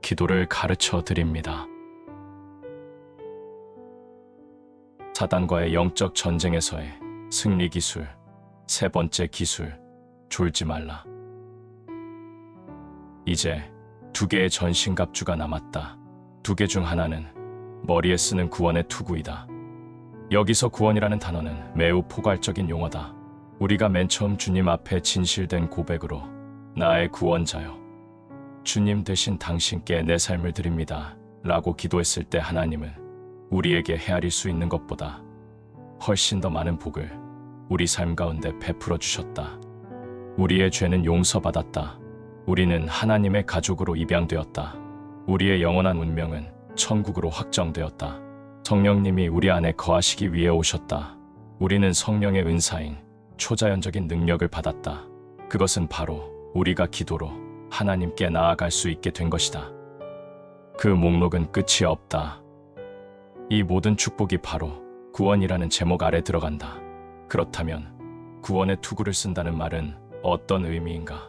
기도를 가르쳐 드립니다. 사단과의 영적 전쟁에서의 승리 기술, 세 번째 기술, 졸지 말라. 이제 두 개의 전신갑주가 남았다. 두 개 중 하나는 머리에 쓰는 구원의 투구이다. 여기서 구원이라는 단어는 매우 포괄적인 용어다. 우리가 맨 처음 주님 앞에 진실된 고백으로 나의 구원자여, 주님 대신 당신께 내 삶을 드립니다 라고 기도했을 때 하나님은 우리에게 헤아릴 수 있는 것보다 훨씬 더 많은 복을 우리 삶 가운데 베풀어 주셨다. 우리의 죄는 용서받았다. 우리는 하나님의 가족으로 입양되었다. 우리의 영원한 운명은 천국으로 확정되었다. 성령님이 우리 안에 거하시기 위해 오셨다. 우리는 성령의 은사인 초자연적인 능력을 받았다. 그것은 바로 우리가 기도로 하나님께 나아갈 수 있게 된 것이다. 그 목록은 끝이 없다. 이 모든 축복이 바로 구원이라는 제목 아래 들어간다. 그렇다면 구원의 투구를 쓴다는 말은 어떤 의미인가?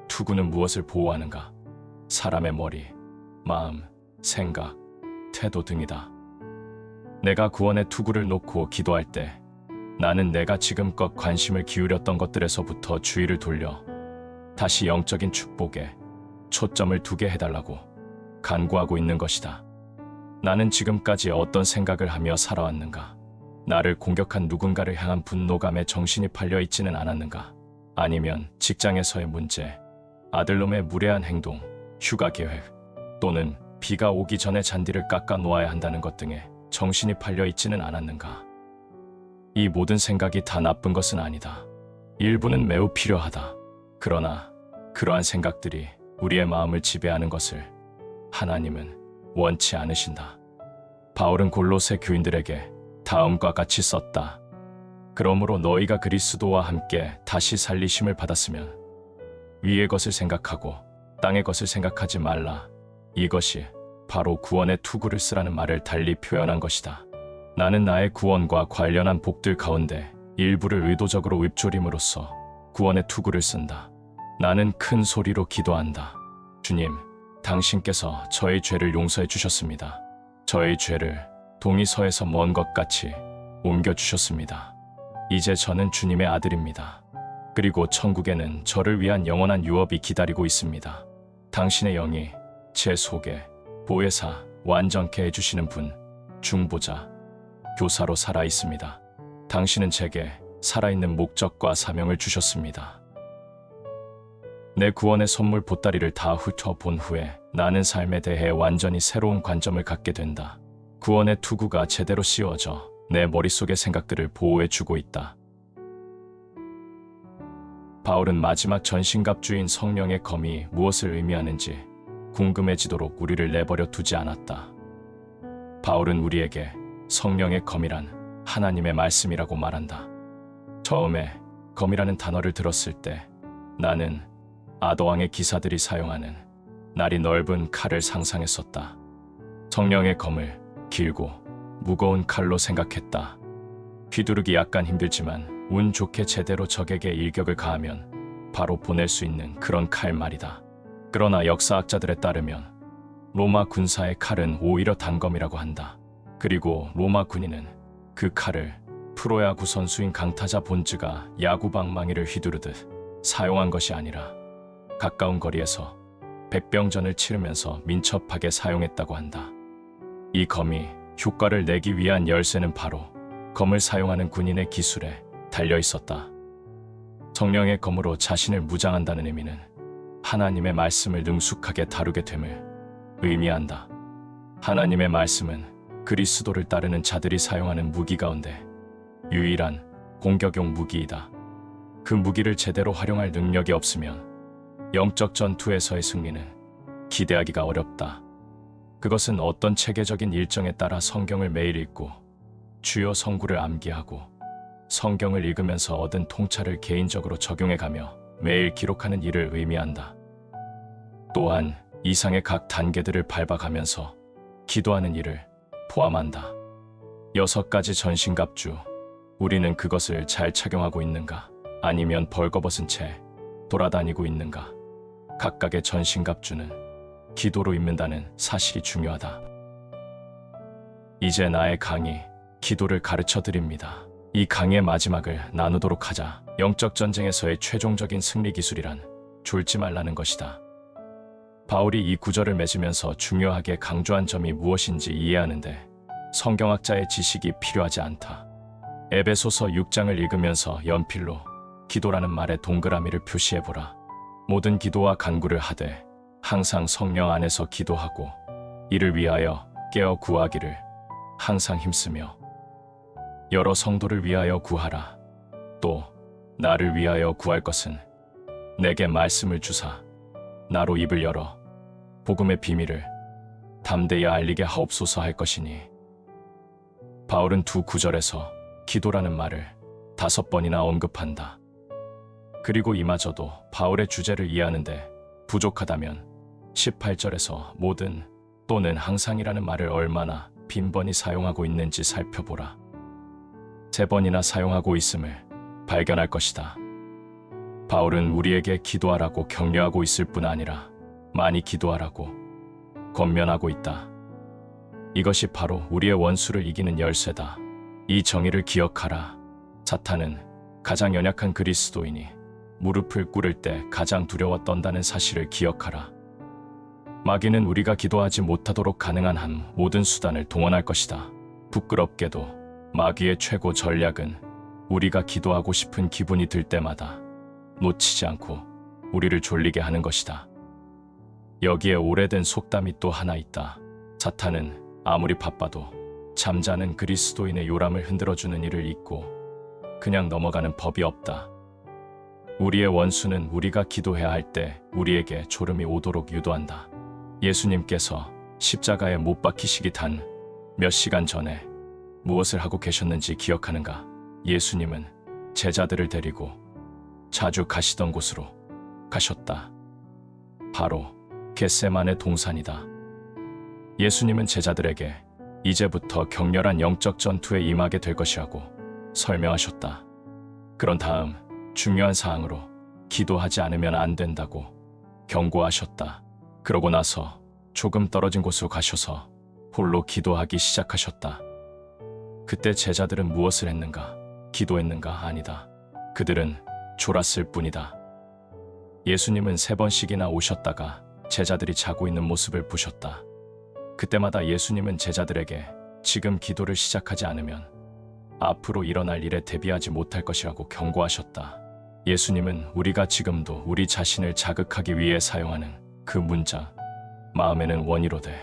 투구는 무엇을 보호하는가? 사람의 머리, 마음, 생각, 태도 등이다. 내가 구원의 투구를 놓고 기도할 때 나는 내가 지금껏 관심을 기울였던 것들에서부터 주의를 돌려 다시 영적인 축복에 초점을 두게 해달라고 간구하고 있는 것이다. 나는 지금까지 어떤 생각을 하며 살아왔는가? 나를 공격한 누군가를 향한 분노감에 정신이 팔려 있지는 않았는가? 아니면 직장에서의 문제, 아들놈의 무례한 행동, 휴가 계획, 또는 비가 오기 전에 잔디를 깎아 놓아야 한다는 것 등에 정신이 팔려 있지는 않았는가? 이 모든 생각이 다 나쁜 것은 아니다. 일부는 매우 필요하다. 그러나 그러한 생각들이 우리의 마음을 지배하는 것을 하나님은 원치 않으신다. 바울은 골로새 교인들에게 다음과 같이 썼다. 그러므로 너희가 그리스도와 함께 다시 살리심을 받았으면 위의 것을 생각하고 땅의 것을 생각하지 말라. 이것이 바로 구원의 투구를 쓰라는 말을 달리 표현한 것이다. 나는 나의 구원과 관련한 복들 가운데 일부를 의도적으로 읊조림으로써 구원의 투구를 쓴다. 나는 큰 소리로 기도한다. 주님, 당신께서 저의 죄를 용서해 주셨습니다. 저의 죄를 동이서에서 먼 것 같이 옮겨주셨습니다. 이제 저는 주님의 아들입니다. 그리고 천국에는 저를 위한 영원한 유업이 기다리고 있습니다. 당신의 영이 제 속에 보혜사, 완전케 해주시는 분, 중보자, 교사로 살아 있습니다. 당신은 제게 살아있는 목적과 사명을 주셨습니다. 내 구원의 선물 보따리를 다 훑어본 후에 나는 삶에 대해 완전히 새로운 관점을 갖게 된다. 구원의 투구가 제대로 씌워져 내 머릿속의 생각들을 보호해주고 있다. 바울은 마지막 전신갑주인 성령의 검이 무엇을 의미하는지 궁금해지도록 우리를 내버려 두지 않았다. 바울은 우리에게 성령의 검이란 하나님의 말씀이라고 말한다. 처음에 검이라는 단어를 들었을 때 나는 아더왕의 기사들이 사용하는 날이 넓은 칼을 상상했었다. 성령의 검을 길고 무거운 칼로 생각했다. 휘두르기 약간 힘들지만 운 좋게 제대로 적에게 일격을 가하면 바로 보낼 수 있는 그런 칼 말이다. 그러나 역사학자들에 따르면 로마 군사의 칼은 오히려 단검이라고 한다. 그리고 로마 군인은 그 칼을 프로야구 선수인 강타자 본즈가 야구 방망이를 휘두르듯 사용한 것이 아니라 가까운 거리에서 백병전을 치르면서 민첩하게 사용했다고 한다. 이 검이 효과를 내기 위한 열쇠는 바로 검을 사용하는 군인의 기술에 달려 있었다. 성령의 검으로 자신을 무장한다는 의미는 하나님의 말씀을 능숙하게 다루게 됨을 의미한다. 하나님의 말씀은 그리스도를 따르는 자들이 사용하는 무기 가운데 유일한 공격용 무기이다. 그 무기를 제대로 활용할 능력이 없으면 영적 전투에서의 승리는 기대하기가 어렵다. 그것은 어떤 체계적인 일정에 따라 성경을 매일 읽고 주요 성구를 암기하고 성경을 읽으면서 얻은 통찰을 개인적으로 적용해가며 매일 기록하는 일을 의미한다. 또한 이상의 각 단계들을 밟아가면서 기도하는 일을 포함한다. 6가지 전신갑주, 우리는 그것을 잘 착용하고 있는가? 아니면 벌거벗은 채 돌아다니고 있는가? 각각의 전신갑주는 기도로 입는다는 사실이 중요하다. 이제 나의 강의, 기도를 가르쳐 드립니다. 이 강의의 마지막을 나누도록 하자. 영적 전쟁에서의 최종적인 승리 기술이란 졸지 말라는 것이다. 바울이 이 구절을 맺으면서 중요하게 강조한 점이 무엇인지 이해하는데 성경학자의 지식이 필요하지 않다. 에베소서 6장을 읽으면서 연필로 기도라는 말에 동그라미를 표시해보라. 모든 기도와 간구를 하되 항상 성령 안에서 기도하고 이를 위하여 깨어 구하기를 항상 힘쓰며 여러 성도를 위하여 구하라. 또 나를 위하여 구할 것은 내게 말씀을 주사 나로 입을 열어 복음의 비밀을 담대히 알리게 하옵소서 할 것이니. 바울은 두 구절에서 기도라는 말을 5번이나 언급한다. 그리고 이마저도 바울의 주제를 이해하는데 부족하다면 18절에서 모든 또는 항상이라는 말을 얼마나 빈번히 사용하고 있는지 살펴보라. 3번이나 사용하고 있음을 발견할 것이다. 바울은 우리에게 기도하라고 격려하고 있을 뿐 아니라 많이 기도하라고 권면하고 있다. 이것이 바로 우리의 원수를 이기는 열쇠다. 이 정의를 기억하라. 사탄은 가장 연약한 그리스도인이 무릎을 꿇을 때 가장 두려워 떤다는 사실을 기억하라. 마귀는 우리가 기도하지 못하도록 가능한 한 모든 수단을 동원할 것이다. 부끄럽게도 마귀의 최고 전략은 우리가 기도하고 싶은 기분이 들 때마다 놓치지 않고 우리를 졸리게 하는 것이다. 여기에 오래된 속담이 또 하나 있다. 사탄은 아무리 바빠도 잠자는 그리스도인의 요람을 흔들어주는 일을 잊고 그냥 넘어가는 법이 없다. 우리의 원수는 우리가 기도해야 할 때 우리에게 졸음이 오도록 유도한다. 예수님께서 십자가에 못 박히시기 단 몇 시간 전에 무엇을 하고 계셨는지 기억하는가? 예수님은 제자들을 데리고 자주 가시던 곳으로 가셨다. 바로 겟세마네 동산이다. 예수님은 제자들에게 이제부터 격렬한 영적 전투에 임하게 될 것이라고 설명하셨다. 그런 다음 중요한 사항으로 기도하지 않으면 안 된다고 경고하셨다. 그러고 나서 조금 떨어진 곳으로 가셔서 홀로 기도하기 시작하셨다. 그때 제자들은 무엇을 했는가? 기도했는가? 아니다. 그들은 졸았을 뿐이다. 예수님은 3번씩이나 오셨다가 제자들이 자고 있는 모습을 보셨다. 그때마다 예수님은 제자들에게 지금 기도를 시작하지 않으면 앞으로 일어날 일에 대비하지 못할 것이라고 경고하셨다. 예수님은 우리가 지금도 우리 자신을 자극하기 위해 사용하는 그 문자, 마음에는 원이로되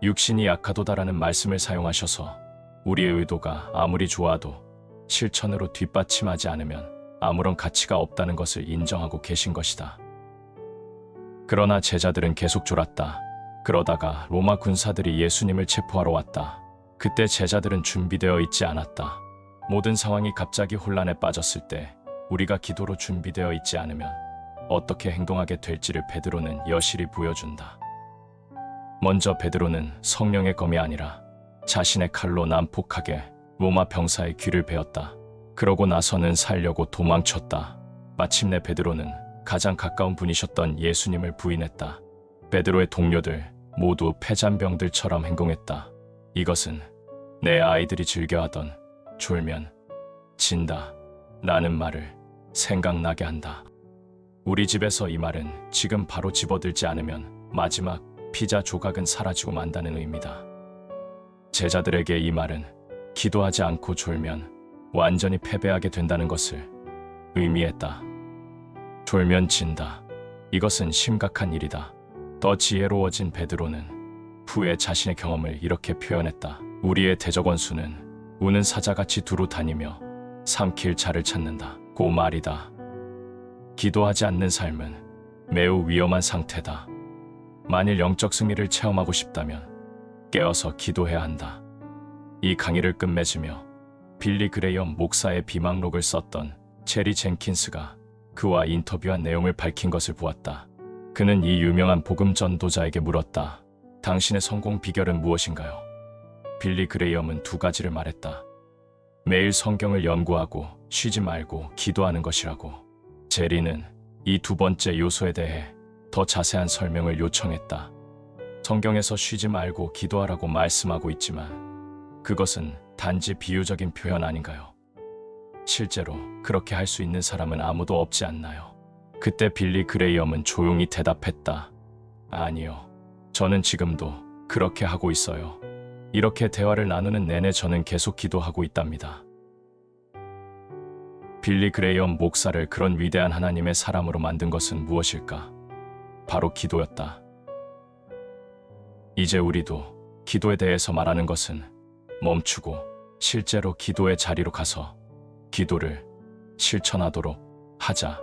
육신이 약하도다라는 말씀을 사용하셔서 우리의 의도가 아무리 좋아도 실천으로 뒷받침하지 않으면 아무런 가치가 없다는 것을 인정하고 계신 것이다. 그러나 제자들은 계속 졸았다. 그러다가 로마 군사들이 예수님을 체포하러 왔다. 그때 제자들은 준비되어 있지 않았다. 모든 상황이 갑자기 혼란에 빠졌을 때 우리가 기도로 준비되어 있지 않으면 어떻게 행동하게 될지를 베드로는 여실히 보여준다. 먼저 베드로는 성령의 검이 아니라 자신의 칼로 난폭하게 로마 병사의 귀를 베었다. 그러고 나서는 살려고 도망쳤다. 마침내 베드로는 가장 가까운 분이셨던 예수님을 부인했다. 베드로의 동료들 모두 폐잔병들처럼 행동했다. 이것은 내 아이들이 즐겨하던 졸면 진다 라는 말을 생각나게 한다. 우리 집에서 이 말은 지금 바로 집어들지 않으면 마지막 피자 조각은 사라지고 만다는 의미다. 제자들에게 이 말은 기도하지 않고 졸면 완전히 패배하게 된다는 것을 의미했다. 졸면 진다. 이것은 심각한 일이다. 더 지혜로워진 베드로는 후에 자신의 경험을 이렇게 표현했다. 우리의 대적 원수는 우는 사자같이 두루 다니며 삼킬 자를 찾는다. 고 말이다. 기도하지 않는 삶은 매우 위험한 상태다. 만일 영적 승리를 체험하고 싶다면 깨어서 기도해야 한다. 이 강의를 끝맺으며 빌리 그레이엄 목사의 비망록을 썼던 제리 젠킨스가 그와 인터뷰한 내용을 밝힌 것을 보았다. 그는 이 유명한 복음 전도자에게 물었다. 당신의 성공 비결은 무엇인가요? 빌리 그레이엄은 2가지를 말했다. 매일 성경을 연구하고 쉬지 말고 기도하는 것이라고. 제리는 이 2번째 요소에 대해 더 자세한 설명을 요청했다. 성경에서 쉬지 말고 기도하라고 말씀하고 있지만 그것은 단지 비유적인 표현 아닌가요? 실제로 그렇게 할 수 있는 사람은 아무도 없지 않나요? 그때 빌리 그레이엄은 조용히 대답했다. 아니요. 저는 지금도 그렇게 하고 있어요. 이렇게 대화를 나누는 내내 저는 계속 기도하고 있답니다. 빌리 그레이엄 목사를 그런 위대한 하나님의 사람으로 만든 것은 무엇일까? 바로 기도였다. 이제 우리도 기도에 대해서 말하는 것은 멈추고 실제로 기도의 자리로 가서 기도를 실천하도록 하자.